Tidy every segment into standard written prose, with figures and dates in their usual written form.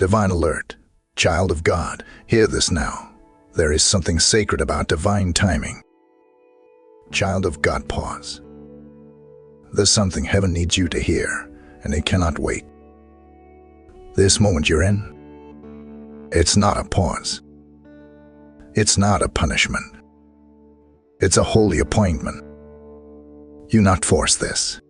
Divine alert. Child of God, hear this now. There is something sacred about divine timing. Child of God, pause. There's something heaven needs you to hear, and it cannot wait. This moment you're in, it's not a pause. It's not a punishment. It's a holy appointment. You not force this.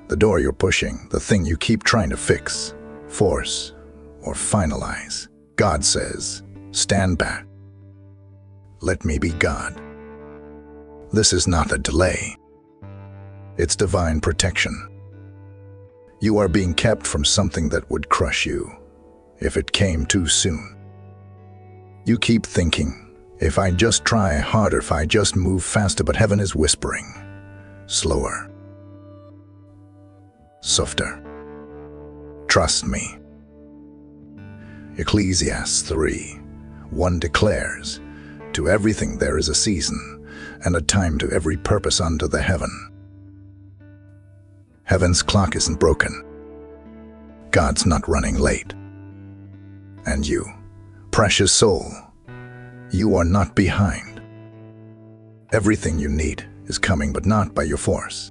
The door you're pushing, the thing you keep trying to fix, force, or finalize. God says, stand back. Let me be God. This is not a delay. It's divine protection. You are being kept from something that would crush you if it came too soon. You keep thinking, if I just try harder, if I just move faster, but heaven is whispering, slower, softer. Trust me. Ecclesiastes 3:1 declares, to everything there is a season, and a time to every purpose under the heaven. Heaven's clock isn't broken. God's not running late. And you, precious soul, you are not behind. Everything you need is coming, but not by your force.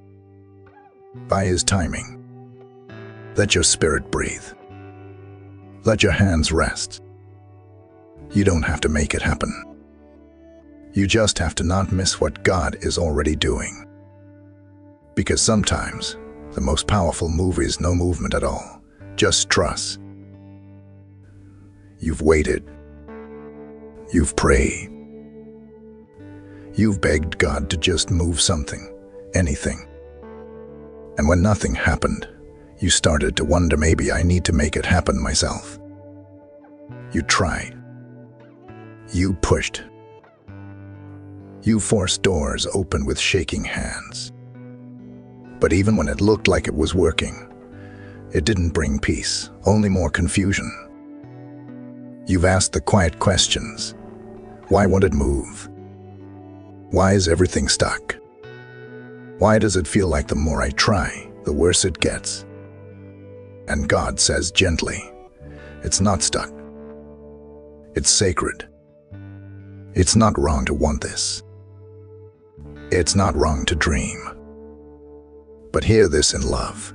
By His timing. Let your spirit breathe. Let your hands rest. You don't have to make it happen. You just have to not miss what God is already doing. Because sometimes, the most powerful move is no movement at all. Just trust. You've waited. You've prayed. You've begged God to just move something, anything. And when nothing happened, you started to wonder, maybe I need to make it happen myself. You tried. You pushed. You forced doors open with shaking hands. But even when it looked like it was working, it didn't bring peace, only more confusion. You've asked the quiet questions. Why won't it move? Why is everything stuck? Why does it feel like the more I try, the worse it gets? And God says gently, it's not stuck. It's sacred. It's not wrong to want this. It's not wrong to dream. But hear this in love.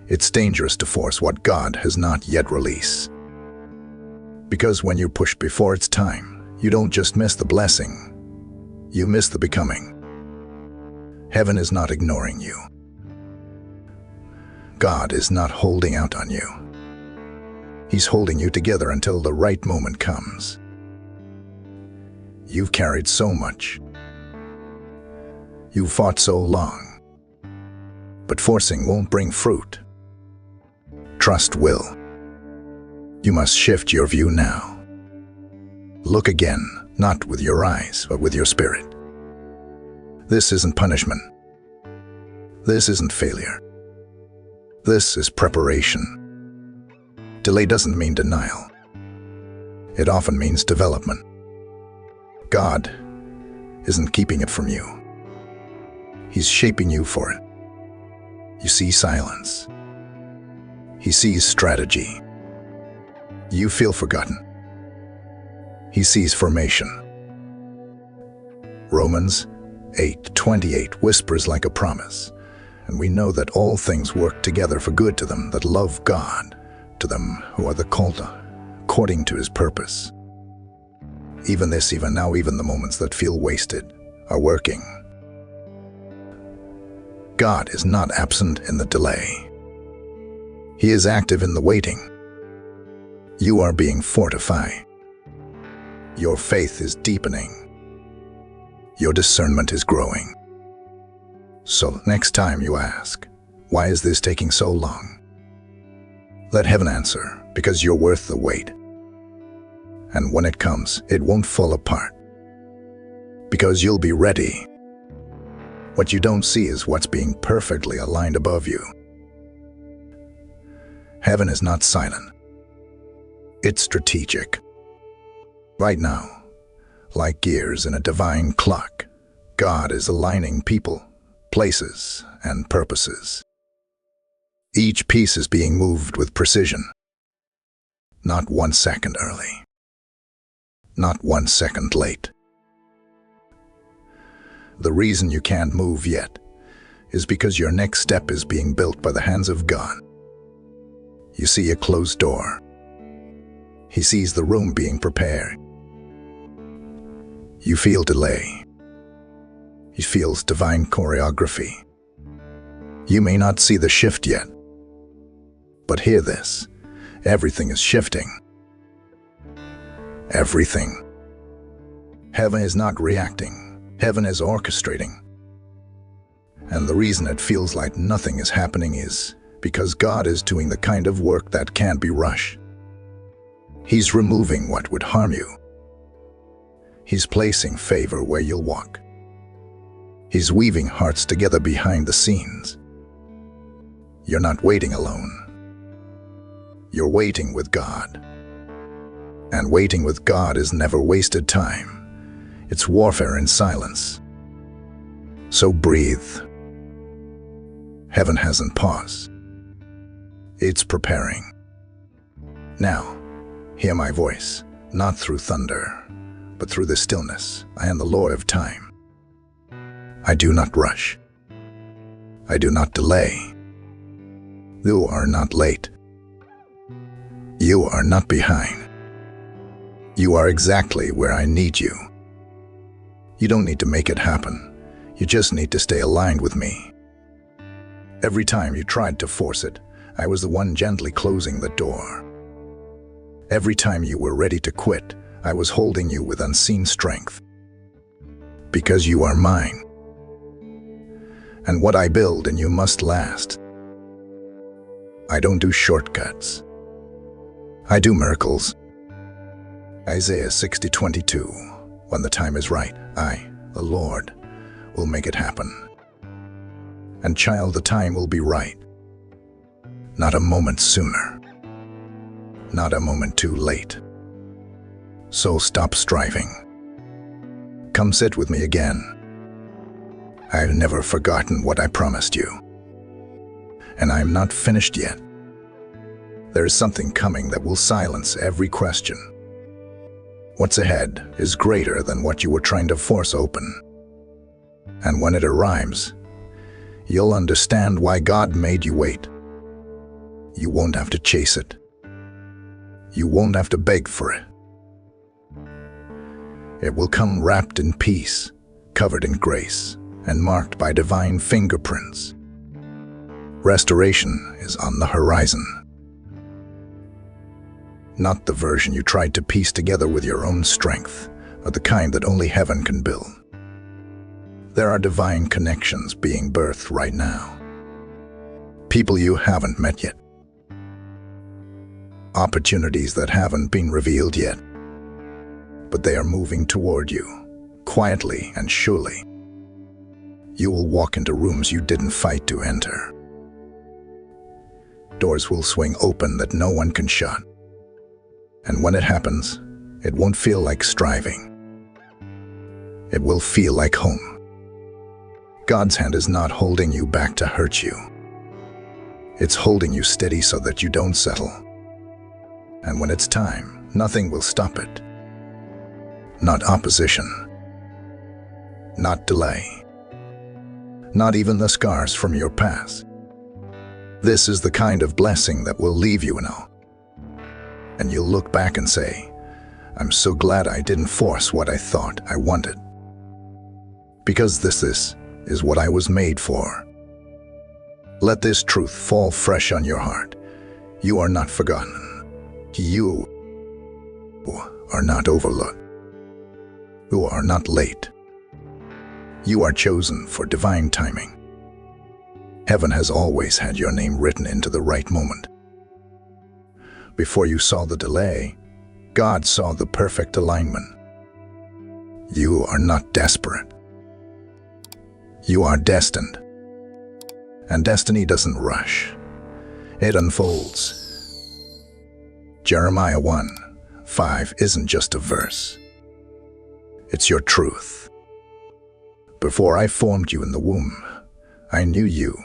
It's dangerous to force what God has not yet released. Because when you're pushed before it's time, you don't just miss the blessing, you miss the becoming. Heaven is not ignoring you. God is not holding out on you. He's holding you together until the right moment comes. You've carried so much. You've fought so long. But forcing won't bring fruit. Trust will. You must shift your view now. Look again, not with your eyes, but with your spirit. This isn't punishment. This isn't failure. This is preparation. Delay doesn't mean denial. It often means development. God isn't keeping it from you. He's shaping you for it. You see silence. He sees strategy. You feel forgotten. He sees formation. Romans 8:28 whispers like a promise. And we know that all things work together for good to them that love God, to them who are the called according to His purpose. Even this, even now, even the moments that feel wasted are working. God is not absent in the delay. He is active in the waiting. You are being fortified. Your faith is deepening. Your discernment is growing. So next time you ask, why is this taking so long? Let heaven answer, because you're worth the wait. And when it comes, it won't fall apart. Because you'll be ready. What you don't see is what's being perfectly aligned above you. Heaven is not silent. It's strategic. Right now, like gears in a divine clock, God is aligning people, places, and purposes. Each piece is being moved with precision. Not 1 second early. Not 1 second late. The reason you can't move yet is because your next step is being built by the hands of God. You see a closed door. He sees the room being prepared. You feel delay. He feels divine choreography. You may not see the shift yet, but hear this. Everything is shifting. Everything. Heaven is not reacting. Heaven is orchestrating. And the reason it feels like nothing is happening is because God is doing the kind of work that can't be rushed. He's removing what would harm you. He's placing favor where you'll walk. He's weaving hearts together behind the scenes. You're not waiting alone. You're waiting with God. And waiting with God is never wasted time. It's warfare in silence. So breathe. Heaven hasn't paused. It's preparing. Now, hear my voice, not through thunder, but through the stillness. I am the Lord of time. I do not rush. I do not delay. You are not late. You are not behind. You are exactly where I need you. You don't need to make it happen. You just need to stay aligned with me. Every time you tried to force it, I was the one gently closing the door. Every time you were ready to quit, I was holding you with unseen strength. Because you are mine. And what I build in you must last. I don't do shortcuts. I do miracles. Isaiah 60:22. When the time is right, I, the Lord, will make it happen. And child, the time will be right. Not a moment sooner. Not a moment too late. So stop striving. Come sit with me again. I've never forgotten what I promised you. And I'm not finished yet. There is something coming that will silence every question. What's ahead is greater than what you were trying to force open. And when it arrives, you'll understand why God made you wait. You won't have to chase it. You won't have to beg for it. It will come wrapped in peace, covered in grace, and marked by divine fingerprints. Restoration is on the horizon. Not the version you tried to piece together with your own strength, but the kind that only heaven can build. There are divine connections being birthed right now. People you haven't met yet. Opportunities that haven't been revealed yet. But they are moving toward you, quietly and surely. You will walk into rooms you didn't fight to enter. Doors will swing open that no one can shut. And when it happens, it won't feel like striving. It will feel like home. God's hand is not holding you back to hurt you. It's holding you steady so that you don't settle. And when it's time, nothing will stop it. Not opposition. Not delay. Not even the scars from your past. This is the kind of blessing that will leave you in awe. And you'll look back and say, I'm so glad I didn't force what I thought I wanted. Because this is what I was made for. Let this truth fall fresh on your heart. You are not forgotten. You are not overlooked. You are not late. You are chosen for divine timing. Heaven has always had your name written into the right moment. Before you saw the delay, God saw the perfect alignment. You are not desperate. You are destined. And destiny doesn't rush. It unfolds. Jeremiah 1:5 isn't just a verse. It's your truth. Before I formed you in the womb, I knew you.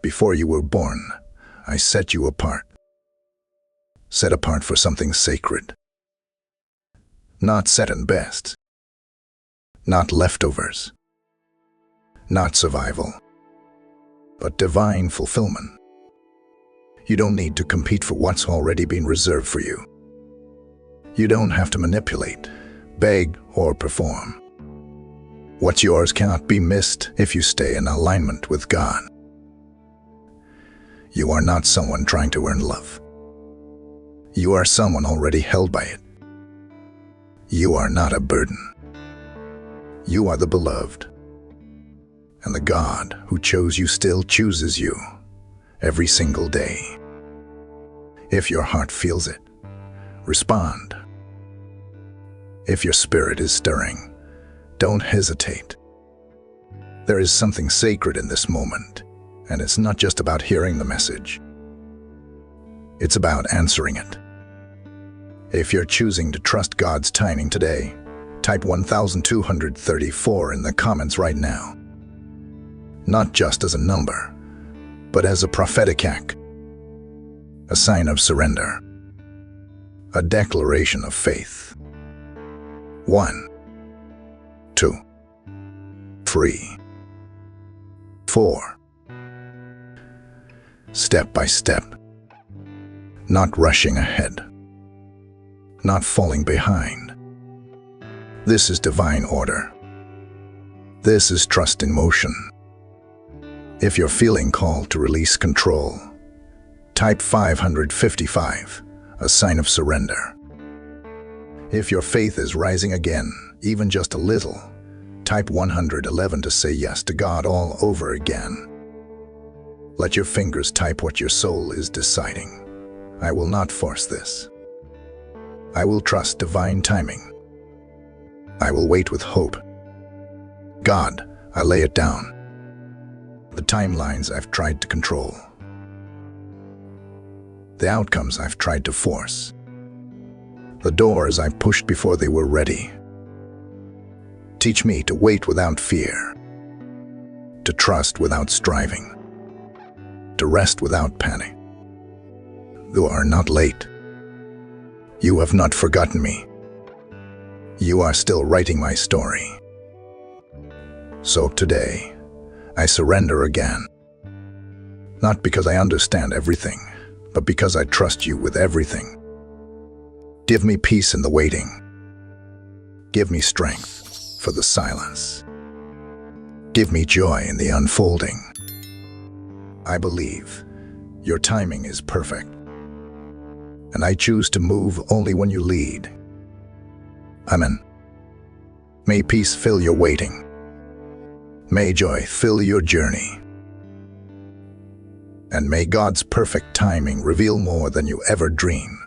Before you were born, I set you apart. set apart for something sacred. Not second best, not leftovers, not survival, but divine fulfillment. You don't need to compete for what's already been reserved for you. You don't have to manipulate, beg, or perform. What's yours cannot be missed if you stay in alignment with God. You are not someone trying to earn love. You are someone already held by it. You are not a burden. You are the beloved. And the God who chose you still chooses you every single day. If your heart feels it, respond. If your spirit is stirring, don't hesitate. There is something sacred in this moment, and it's not just about hearing the message. It's about answering it. If you're choosing to trust God's timing today, type 1234 in the comments right now. Not just as a number, but as a prophetic act, a sign of surrender, a declaration of faith. 1, 2, 3, 4. Step by step, not rushing ahead, not falling behind. This is divine order. This is trust in motion. If you're feeling called to release control, type 555, a sign of surrender. If your faith is rising again, even just a little, type 111 to say yes to God all over again. Let your fingers type what your soul is deciding. I will not force this. I will trust divine timing. I will wait with hope. God, I lay it down. The timelines I've tried to control. The outcomes I've tried to force. The doors I pushed before they were ready. Teach me to wait without fear, to trust without striving, to rest without panic. You are not late. You have not forgotten me. You are still writing my story. So today, I surrender again. Not because I understand everything, but because I trust you with everything. Give me peace in the waiting. Give me strength for the silence. Give me joy in the unfolding. I believe your timing is perfect, and I choose to move only when you lead. Amen. May peace fill your waiting. May joy fill your journey. And may God's perfect timing reveal more than you ever dreamed.